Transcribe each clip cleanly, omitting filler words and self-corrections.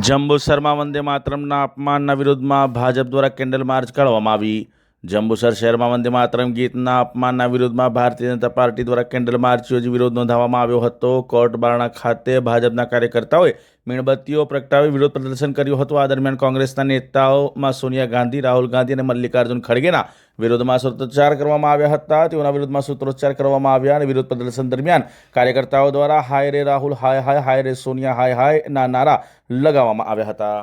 જંબુસરમાં વંદે માતરમના અપમાનના વિરોધમાં ભાજપ દ્વારા candle March કાઢવામાં આવી। જંબુસર શહેરમાં વંદે માતરમ ગીતના અપમાનના વિરોધમાં ભારતીય જનતા પાર્ટી દ્વારા કેન્ડલ માર્ચ યોજી વિરોધ નોંધાવવામાં આવ્યો હતો। કોર્ટ બારણા ખાતે ભાજપના કાર્યકર્તાઓએ મીણબત્તીઓ પ્રગટાવી વિરોધ પ્રદર્શન કર્યું હતું। આ દરમિયાન કોંગ્રેસના નેતાઓમાં સોનિયા ગાંધી, રાહુલ ગાંધી અને મલ્લિકાર્જુન ખડગેના વિરોધમાં સૂત્રોચ્ચાર કરવામાં આવ્યા હતા। તેઓના વિરોધમાં સૂત્રોચ્ચાર કરવામાં આવ્યા અને વિરોધ પ્રદર્શન દરમિયાન કાર્યકર્તાઓ દ્વારા હાય રે રાહુલ, હાય હાય, હાય રે સોનિયા, હાય હાય ના નારા લગાવવામાં આવ્યા હતા।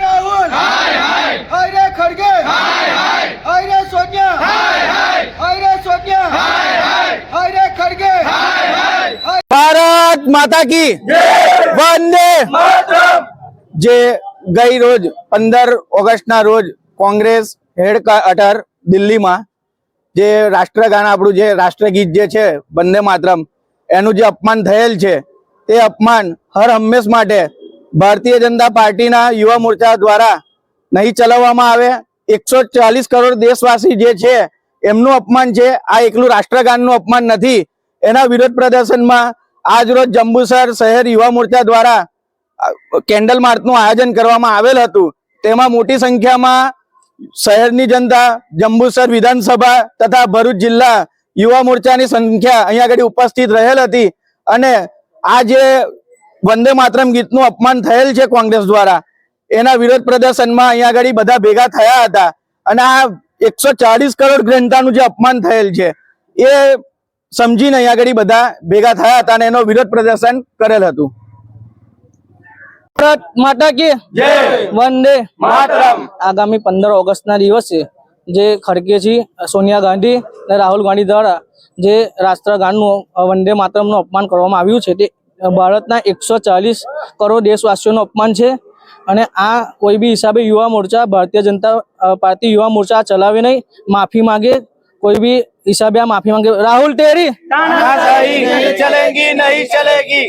राहुल हाय हाय हाय रे खड़गे हाय हाय हाय रे सोनिया हाय हाय हाय रे सोनिया हाय हाय हाय रे खड़गे हाय हाय भारत माता की वंदे मातरम। जे गई रोज 15 ऑगस्ट ना रोज कांग्रेस हेडक्वार्टर दिल्ली में जे राष्ट्रगान આપણું જે રાષ્ટ્રગીત જે છે વંદે માતરમ એનું જે અપમાન થયેલ છે તે અપમાન હર હંમેશ માટે ભારતીય જનતા પાર્ટીના યુવા મોરચા દ્વારા નહીં ચલાવવામાં આવે। 140 કરોડ દેશવાસી જે છે એમનું અપમાન છે, આ એકલું રાષ્ટ્રગાનનું અપમાન નથી। એના વિરોધ પ્રદર્શનમાં આજ રોજ જંબુસર શહેર યુવા મોરચા દ્વારા કેન્ડલ માર્ચનું આયોજન કરવામાં આવેલ હતું। તેમાં મોટી સંખ્યામાં શહેરની જનતા, જંબુસર વિધાનસભા તથા ભરૂચ જિલ્લા યુવા મોરચાની સંખ્યા અહીંયા આગળ ઉપસ્થિત રહેલ હતી અને આ જે વંદે માતરમ ગીતનું અપમાન થયેલ છે કોંગ્રેસ દ્વારા એના વિરોધ પ્રદર્શનમાં અહીંયા આગળ બધા ભેગા થયા હતા અને આ 140 કરોડ જનતાનું જે અપમાન થયેલ છે એ સમજીને અહીંયા આગળ બધા ભેગા થયા હતા અને એનો વિરોધ પ્રદર્શન કરેલ હતું। ભારત માતા કી જય, વંદે માતરમ। આગામી 15 ઓગસ્ટના દિવસે જે ખડગેજી, સોનિયા ગાંધી અને રાહુલ ગાંધી દ્વારા જે રાષ્ટ્રગાનનું વંદે માતરમનું અપમાન કરવામાં આવ્યું છે તે ભારતના 140 કરોડ દેશવાસીઓનું અપમાન છે અને આ કોઈ બી હિસાબે યુવા મોરચા, ભારતીય જનતા પાર્ટી યુવા મોરચા ચલાવે નહીં, માફી માંગે। કોઈ બી હિસાબે આ માફી માંગે। રાहुल तेरी तानाशाही नहीं चलेगी, नहीं चलेगी।